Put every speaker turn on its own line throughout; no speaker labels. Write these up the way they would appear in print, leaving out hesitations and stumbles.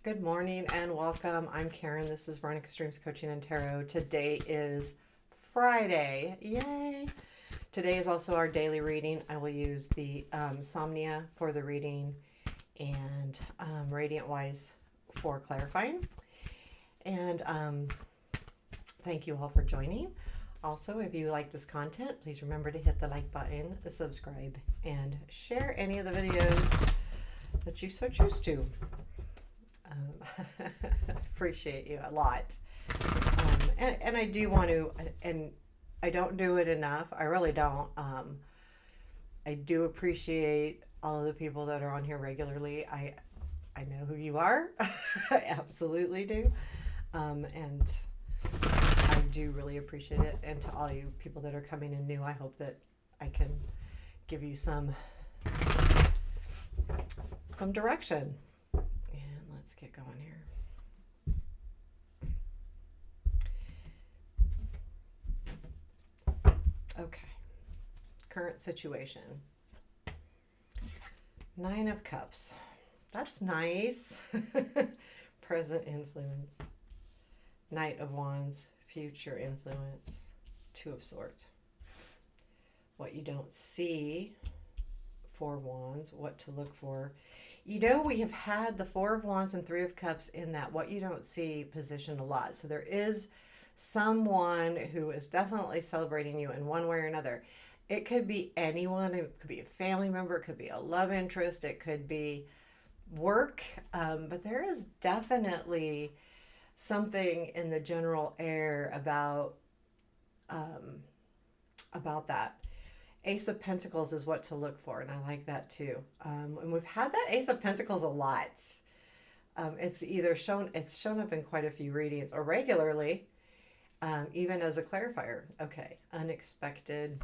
Good morning and welcome. I'm Karen. This is Veronica Streams Coaching and Tarot. Today is Friday. Yay! Today is also our daily reading. I will use the Somnia for the reading and Radiant Wise for clarifying. And thank you all for joining. Also, if you like this content, please remember to hit the like button, subscribe, and share any of the videos that you so choose to. Appreciate you a lot. And I do want to, and I don't do it enough. I really don't. I do appreciate all of the people that are on here regularly. I know who you are. I absolutely do. And I do really appreciate it. And to all you people that are coming in new, I hope that I can give you some direction. Let's get going here. Okay. Current situation. 9 of Cups. That's nice. Present influence. Knight of Wands. Future influence. 2 of Swords. What you don't see. 4 of Wands. What to look for. You know, we have had the 4 of Wands and 3 of Cups in that what you don't see position a lot. So there is someone who is definitely celebrating you in one way or another. It could be anyone. It could be a family member. It could be a love interest. It could be work. But there is definitely something in the general air about that. Ace of Pentacles is what to look for, and I like that too. And we've had that Ace of Pentacles a lot. It's shown up in quite a few readings or regularly, even as a clarifier. Okay, unexpected.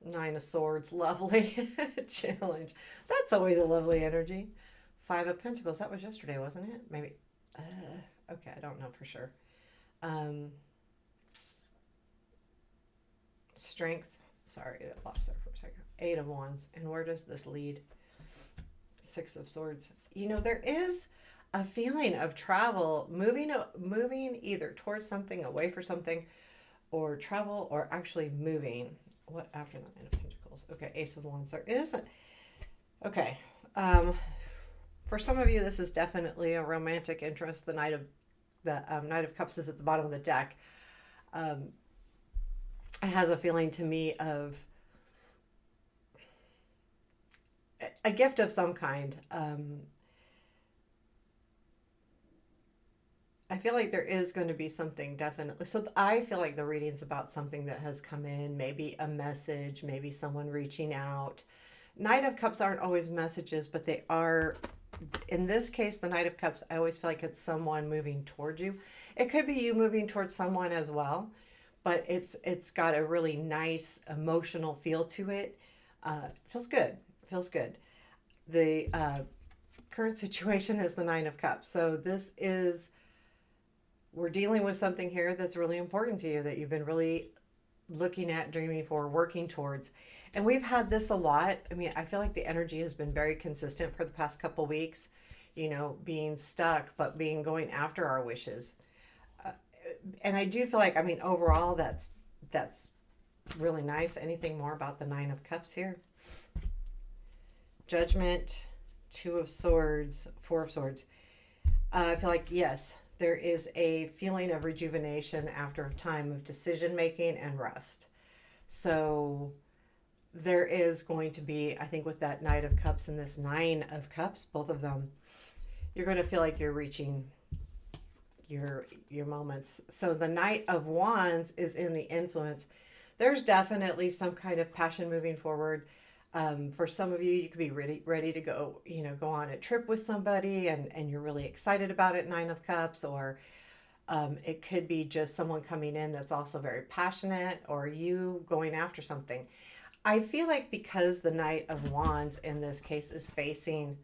9 of Swords, lovely. Challenge. That's always a lovely energy. 5 of Pentacles, that was yesterday, wasn't it? Maybe. Okay, I don't know for sure. Strength. Sorry, I lost there for a second. 8 of Wands. And where does this lead? 6 of Swords. You know, there is a feeling of travel, moving either towards something, away for something, or travel, or actually moving. What after the 9 of Pentacles? Okay, Ace of Wands. There is okay. For some of you, this is definitely a romantic interest. The Knight of Cups is at the bottom of the deck. It has a feeling to me of a gift of some kind. I feel like there is going to be something definitely. So I feel like the reading's about something that has come in, maybe a message, maybe someone reaching out. Knight of Cups aren't always messages, but they are. In this case, the Knight of Cups, I always feel like it's someone moving towards you. It could be you moving towards someone as well. But it's got a really nice emotional feel to it. Feels good. Feels good. The current situation is the 9 of Cups. So we're dealing with something here that's really important to you, that you've been really looking at, dreaming for, working towards. And we've had this a lot. I mean, I feel like the energy has been very consistent for the past couple weeks, being stuck, but going after our wishes. And I do feel like, I mean, overall, that's really nice. Anything more about the 9 of Cups here? Judgment, 2 of Swords, 4 of Swords. I feel like, yes, there is a feeling of rejuvenation after a time of decision making and rest. So there is going to be, I think, with that Knight of Cups and this 9 of Cups, both of them, you're going to feel like you're reaching your moments. So the Knight of Wands is in the influence. There's definitely some kind of passion moving forward. For some of you, you could be ready to go, go on a trip with somebody and you're really excited about it, 9 of Cups, or it could be just someone coming in that's also very passionate, or you going after something. I feel like because the Knight of Wands in this case is facing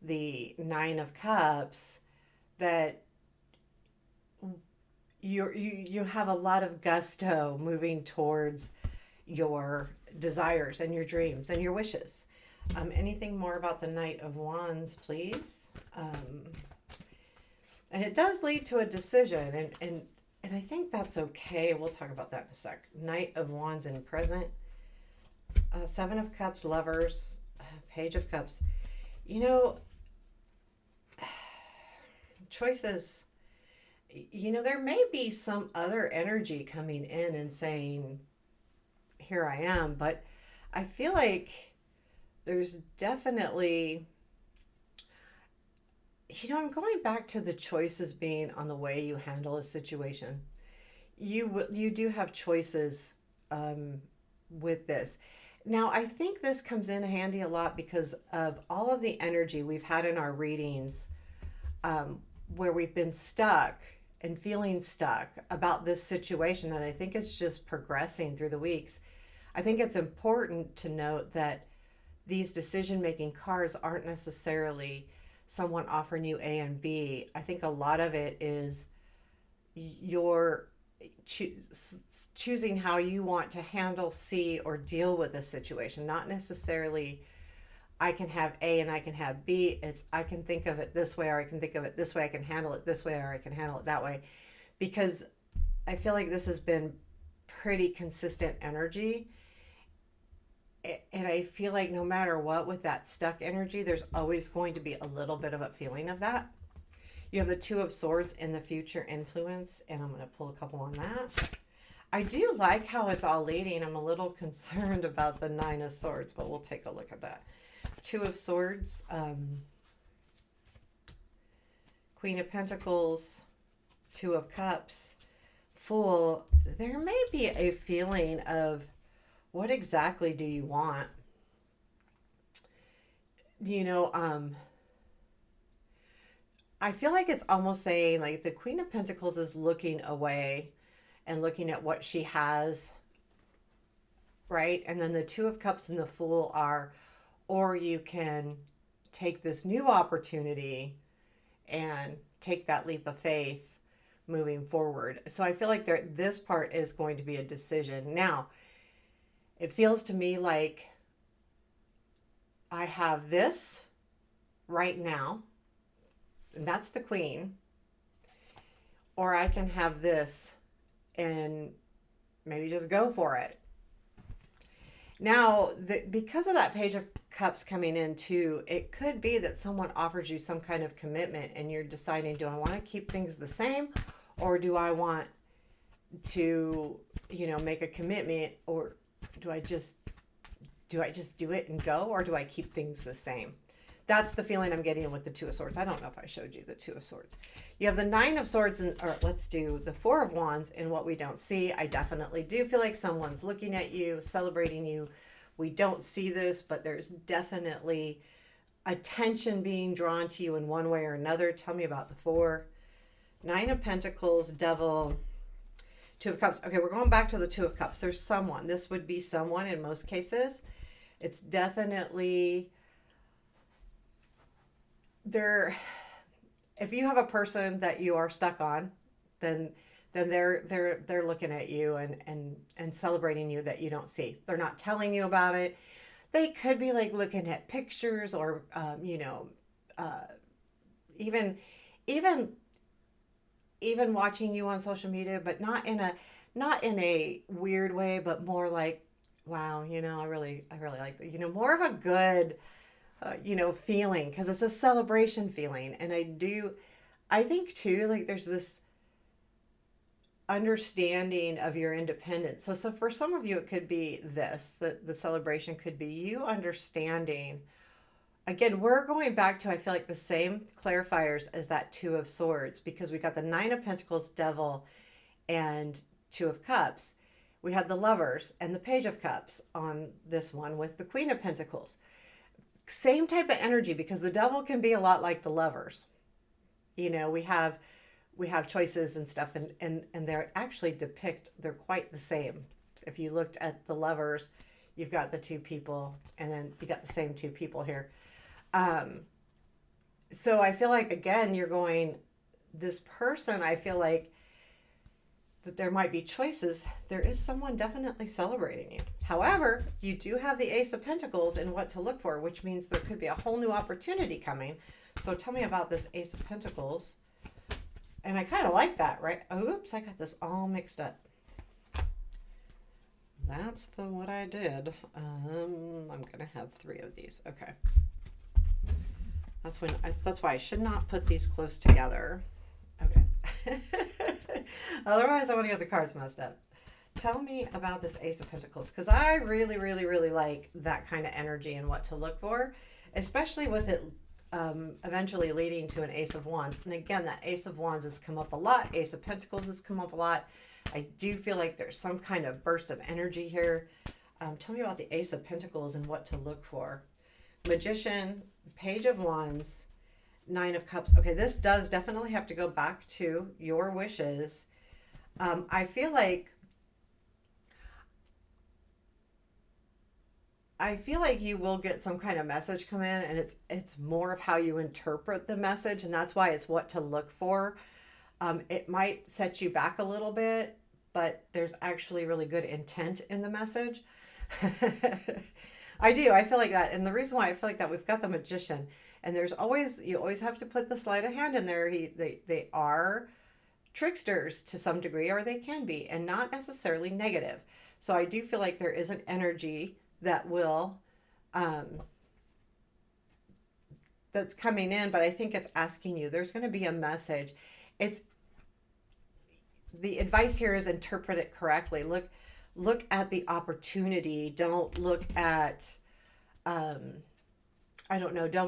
the 9 of Cups, that you have a lot of gusto moving towards your desires and your dreams and your wishes. Anything more about the Knight of Wands, please? And it does lead to a decision, and I think that's okay. We'll talk about that in a sec. Knight of Wands in present, Seven of Cups, Lovers, Page of Cups. You know, choices. There may be some other energy coming in and saying, "Here I am," but I feel like there's definitely, I'm going back to the choices being on the way you handle a situation. You do have choices um, with this. Now, I think this comes in handy a lot because of all of the energy we've had in our readings, where we've been stuck and feeling stuck about this situation. And I think it's just progressing through the weeks. I think it's important to note that these decision making cards aren't necessarily someone offering you A and B. I think a lot of it is your choosing how you want to handle, see, or deal with a situation. Not necessarily I can have A and I can have B. It's I can think of it this way or I can think of it this way. I can handle it this way or I can handle it that way. Because I feel like this has been pretty consistent energy. And I feel like no matter what, with that stuck energy, there's always going to be a little bit of a feeling of that. You have the Two of Swords in the future influence, and I'm going to pull a couple on that. I do like how it's all leading. I'm a little concerned about the Nine of Swords, but we'll take a look at that. Two of Swords, Queen of Pentacles, Two of Cups, Fool. There may be a feeling of what exactly do you want? You know, I feel like it's almost saying like the Queen of Pentacles is looking away and looking at what she has, right? And then the Two of Cups and the Fool are, or you can take this new opportunity and take that leap of faith moving forward. So I feel like this part is going to be a decision. Now, it feels to me like I have this right now, and that's the Queen, or I can have this and maybe just go for it. Now, because of that Page of Cups coming in too, it could be that someone offers you some kind of commitment and you're deciding, do I want to keep things the same or do I want to, make a commitment, or do I just do it and go, or do I keep things the same? That's the feeling I'm getting with the Two of Swords. I don't know if I showed you the Two of Swords. You have the Nine of Swords, or let's do the Four of Wands in what we don't see. I definitely do feel like someone's looking at you, celebrating you. We don't see this, but there's definitely attention being drawn to you in one way or another. Tell me about the Four. Nine of Pentacles, Devil, Two of Cups. Okay, we're going back to the Two of Cups. There's someone. This would be someone in most cases. It's definitely there. If you have a person that you are stuck on, then they're looking at you and celebrating you that you don't see. They're not telling you about it. They could be like looking at pictures or even even even watching you on social media, but not in a weird way, but more like, wow, I really like that. More of a good feeling, because it's a celebration feeling. And I think too, like there's this understanding of your independence. So for some of you, it could be this, the celebration could be you understanding. Again, we're going back to, I feel like, the same clarifiers as that Two of Swords, because we got the Nine of Pentacles, Devil, and Two of Cups. We had the Lovers and the Page of Cups on this one with the Queen of Pentacles. Same type of energy, because the Devil can be a lot like the Lovers. We have choices and stuff, and they're actually they're quite the same. If you looked at the Lovers, you've got the two people, and then you got the same two people here. So I feel like, again, you're going, this person, I feel like that there might be choices, there is someone definitely celebrating you. However, you do have the Ace of Pentacles and what to look for, which means there could be a whole new opportunity coming. So tell me about this Ace of Pentacles. And I kind of like that, right? Oops, I got this all mixed up. That's what I did. I'm going to have 3 of these. Okay. That's why I should not put these close together. Okay. Otherwise, I want to get the cards messed up. Tell me about this Ace of Pentacles, because I really, really, really like that kind of energy and what to look for, especially with it eventually leading to an Ace of Wands. And again, that Ace of Wands has come up a lot. Ace of Pentacles has come up a lot. I do feel like there's some kind of burst of energy here. Tell me about the Ace of Pentacles and what to look for. Magician, Page of Wands, 9 of Cups. Okay, this does definitely have to go back to your wishes. I feel like you will get some kind of message come in, and it's more of how you interpret the message, and that's why it's what to look for. It might set you back a little bit, but there's actually really good intent in the message. I do. I feel like that. And the reason why I feel like that, we've got the Magician, and you always have to put the sleight of hand in there. They are tricksters to some degree, or they can be, and not necessarily negative. So I do feel like there is an energy that will, that's coming in, but I think it's asking you, there's going to be a message. The advice here is interpret it correctly. Look at the opportunity. Don't look at, don't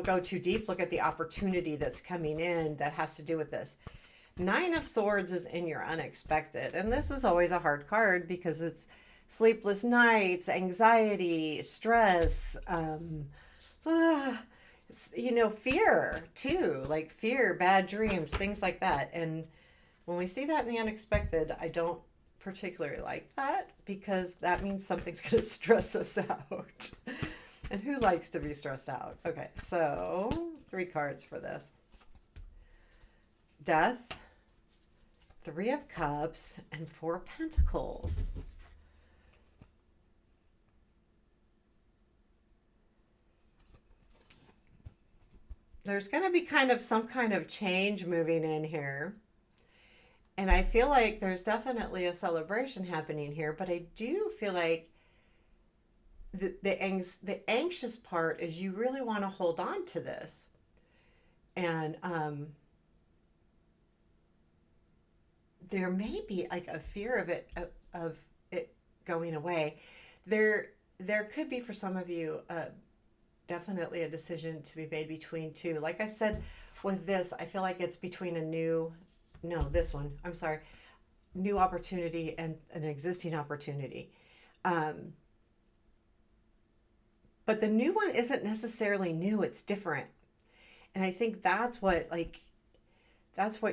go too deep. Look at the opportunity that's coming in that has to do with this. 9 of Swords is in your unexpected. And this is always a hard card because it's sleepless nights, anxiety, stress, fear too, like fear, bad dreams, things like that. And when we see that in the unexpected, I don't particularly like that, because that means something's going to stress us out. And who likes to be stressed out? Okay, so 3 cards for this. Death, 3 of Cups, and 4 of Pentacles. There's going to be some kind of change moving in here. And I feel like there's definitely a celebration happening here, but I do feel like the anxious part is you really want to hold on to this. And there may be like a fear of it going away. There could be, for some of you, definitely a decision to be made between 2. Like I said, with this, I feel like it's between new opportunity and an existing opportunity. But the new one isn't necessarily new, it's different. And I think that's what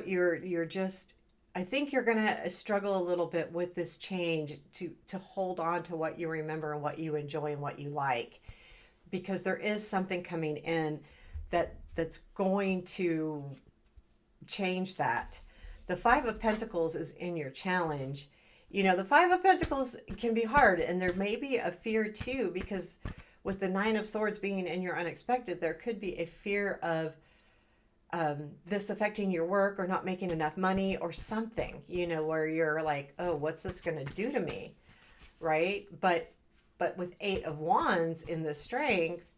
you're just, I think you're going to struggle a little bit with this change to hold on to what you remember and what you enjoy and what you like, because there is something coming in that's going to change that. The 5 of Pentacles is in your challenge. The 5 of Pentacles can be hard, and there may be a fear too, because with the 9 of Swords being in your unexpected, there could be a fear of this affecting your work or not making enough money or something, where you're like, oh, what's this going to do to me? Right? But with 8 of Wands in the Strength,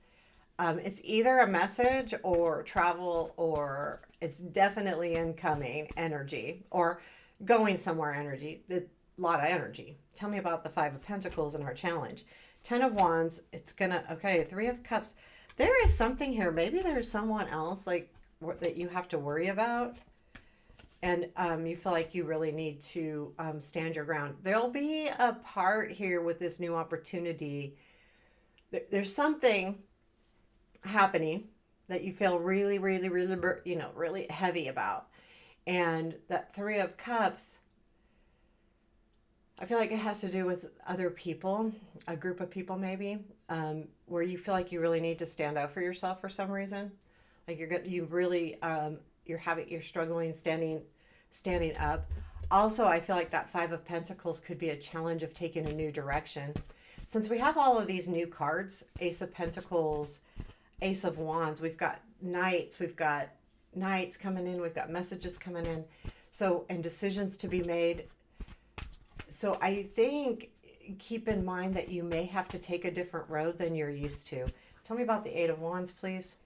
it's either a message or travel, or it's definitely incoming energy or going somewhere energy. A lot of energy. Tell me about the 5 of Pentacles in our challenge. 10 of Wands, 3 of Cups. There is something here. Maybe there's someone else that you have to worry about. And you feel like you really need to stand your ground. There'll be a part here with this new opportunity. There's something happening that you feel really, really, really, really heavy about. And that 3 of Cups, I feel like it has to do with other people, a group of people maybe, where you feel like you really need to stand up for yourself for some reason. Like you're struggling standing up. Also, I feel like that Five of Pentacles could be a challenge of taking a new direction. Since we have all of these new cards, Ace of Pentacles, Ace of Wands, we've got knights coming in, we've got messages coming in. So, and decisions to be made. So I think keep in mind that you may have to take a different road than you're used to. Tell me about the Eight of Wands, please.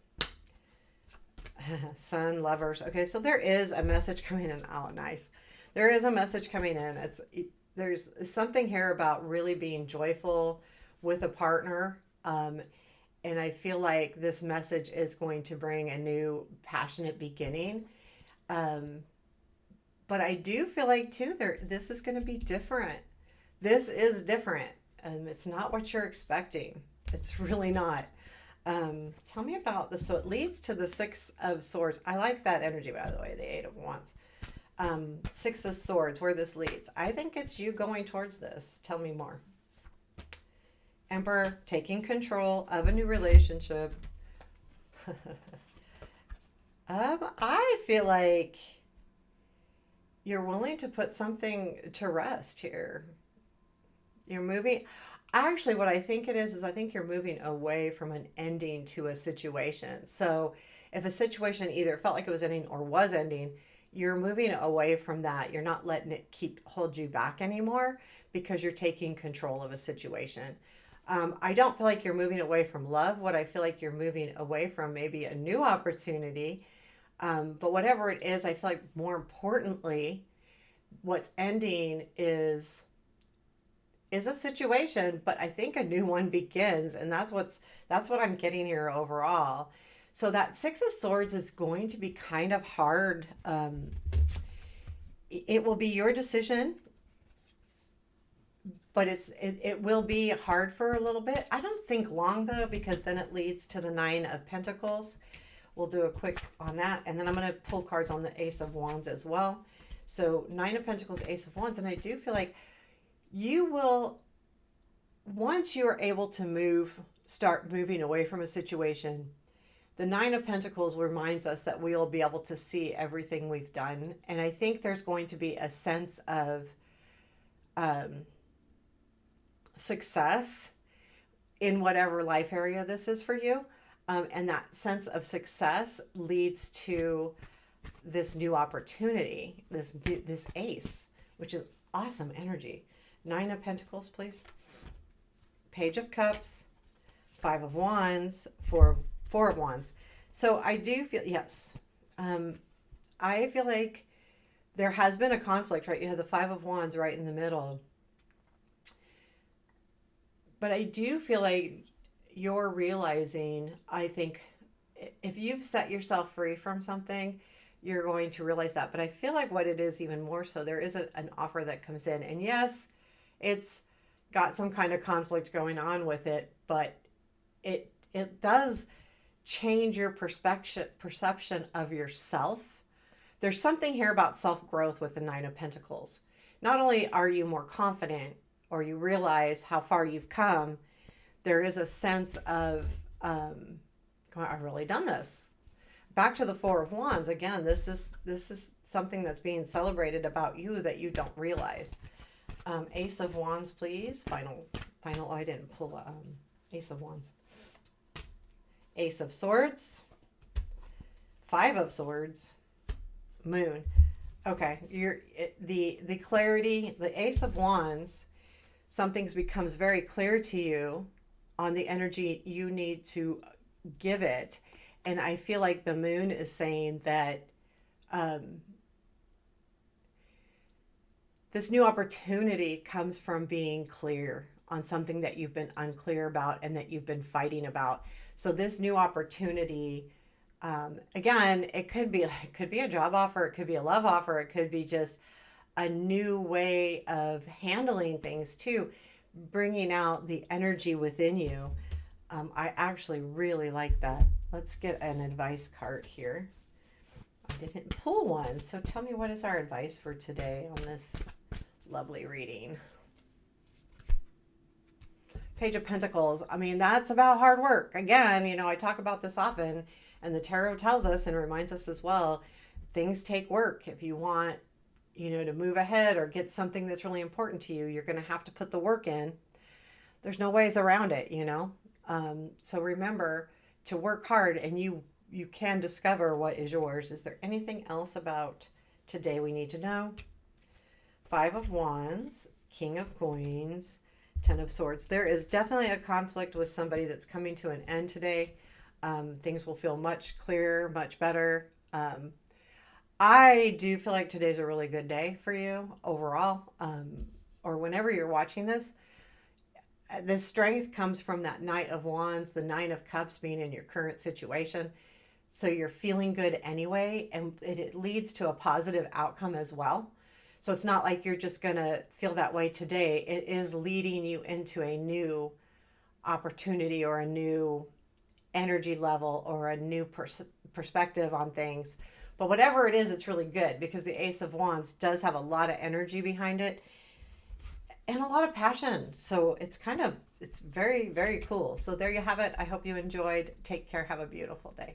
Sun, lovers. Okay, so there is a message coming in. Oh, nice. There is a message coming in. There's something here about really being joyful with a partner. And I feel like this message is going to bring a new passionate beginning. But I do feel like too, this is going to be different. This is different. It's not what you're expecting. It's really not. Tell me about this. So it leads to the Six of Swords. I like that energy, by the way, the Eight of Wands. Six of Swords, where this leads. I think it's you going towards this. Tell me more. Emperor, taking control of a new relationship. I feel like you're willing to put something to rest here. You're moving. Actually, what I think it is I think you're moving away from an ending to a situation. So if a situation either felt like it was ending or was ending, you're moving away from that. You're not letting it hold you back anymore because you're taking control of a situation. I don't feel like you're moving away from love. What I feel like you're moving away from maybe a new opportunity. But whatever it is, I feel like more importantly, what's ending is a situation, but I think a new one begins, and that's what I'm getting here overall. So that Six of Swords is going to be kind of hard. It will be your decision, but it will be hard for a little bit. I don't think long though, because then it leads to the Nine of Pentacles. We'll do a quick on that, and then I'm going to pull cards on the Ace of Wands as well. So Nine of Pentacles, Ace of Wands, and I do feel like you will, once you are able to start moving away from a situation, the Nine of Pentacles reminds us that we'll be able to see everything we've done. And I think there's going to be a sense of success in whatever life area this is for you. And that sense of success leads to this new opportunity, this ace, which is awesome energy. Nine of Pentacles, please. Page of Cups, Five of Wands, Four of Wands. So I do feel, yes, I feel like there has been a conflict, right? You have the Five of Wands right in the middle. But I do feel like you're realizing, I think, if you've set yourself free from something, you're going to realize that. But I feel like what it is even more so, there is an offer that comes in. And yes, it's got some kind of conflict going on with it, but it does change your perception of yourself. There's something here about self-growth with the Nine of Pentacles. Not only are you more confident or you realize how far you've come, there is a sense of, I've really done this. Back to the Four of Wands. Again, this is something that's being celebrated about you that you don't realize. Ace of Wands, please. Final. Oh, I didn't pull Ace of Wands. Ace of Swords. Five of Swords. Moon. Okay, the clarity, the Ace of Wands, something becomes very clear to you on the energy you need to give it. And I feel like the moon is saying that this new opportunity comes from being clear on something that you've been unclear about and that you've been fighting about. So this new opportunity, again, it could be a job offer, it could be a love offer, it could be just a new way of handling things too, bringing out the energy within you. I actually really like that. Let's get an advice card here. I didn't pull one, so tell me, what is our advice for today on this lovely reading? Page of Pentacles. I mean, that's about hard work. Again, I talk about this often, and the tarot tells us and reminds us as well, things take work. If you want to move ahead or get something that's really important to you, you're going to have to put the work in. There's no ways around it. So remember to work hard, and you can discover what is yours. Is there anything else about today we need to know? Five of Wands, King of Coins, Ten of Swords. There is definitely a conflict with somebody that's coming to an end today. Things will feel much clearer, much better. I do feel like today's a really good day for you overall, or whenever you're watching this. The strength comes from that Knight of Wands, the Nine of Cups being in your current situation. So you're feeling good anyway, and it leads to a positive outcome as well. So it's not like you're just going to feel that way today. It is leading you into a new opportunity or a new energy level or a new perspective on things. But whatever it is, it's really good because the Ace of Wands does have a lot of energy behind it and a lot of passion. So it's very, very cool. So there you have it. I hope you enjoyed. Take care. Have a beautiful day.